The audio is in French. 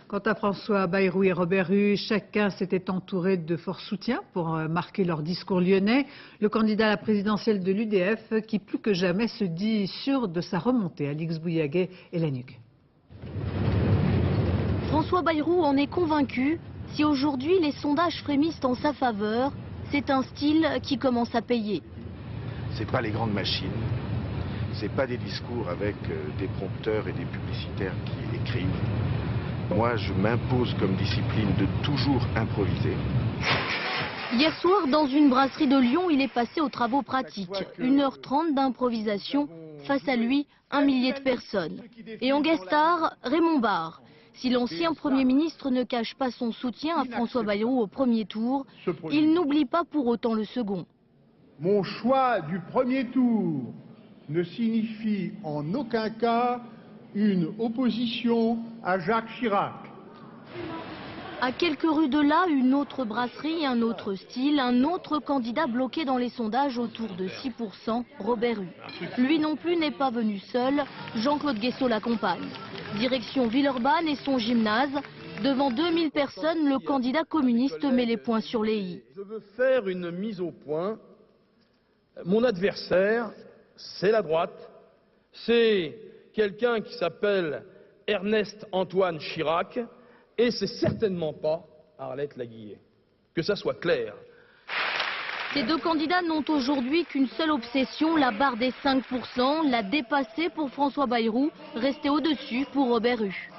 Quant à François Bayrou et Robert Rue, chacun s'était entouré de forts soutiens pour marquer leur discours lyonnais. Le candidat à la présidentielle de l'UDF qui plus que jamais se dit sûr de sa remontée. Alix Bouillaguet et la nuque. François Bayrou en est convaincu. Si aujourd'hui les sondages frémissent en sa faveur, c'est un style qui commence à payer. C'est pas les grandes machines, c'est pas des discours avec des prompteurs et des publicitaires qui écrivent. Moi, je m'impose comme discipline de toujours improviser. Hier soir, dans une brasserie de Lyon, il est passé aux travaux pratiques. 1h30 d'improvisation, face à lui, 1 millier de personnes. Et en guest star, Raymond Barre. Si l'ancien Premier ministre ne cache pas son soutien à François Bayrou au premier tour, il n'oublie pas pour autant le second. Mon choix du premier tour ne signifie en aucun cas une opposition à Jacques Chirac. À quelques rues de là, une autre brasserie, un autre style, un autre candidat bloqué dans les sondages autour de 6%, Robert Rue. Lui non plus n'est pas venu seul, Jean-Claude Guessot l'accompagne. Direction Villeurbanne et son gymnase. Devant 2000 personnes, le candidat communiste met les points sur les i. Je veux faire une mise au point. Mon adversaire, c'est la droite. C'est quelqu'un qui s'appelle Ernest Antoine Chirac. Et c'est certainement pas Arlette Laguillet. Que ça soit clair. Ces deux candidats n'ont aujourd'hui qu'une seule obsession, la barre des 5%, la dépasser pour François Bayrou, rester au-dessus pour Robert Rue.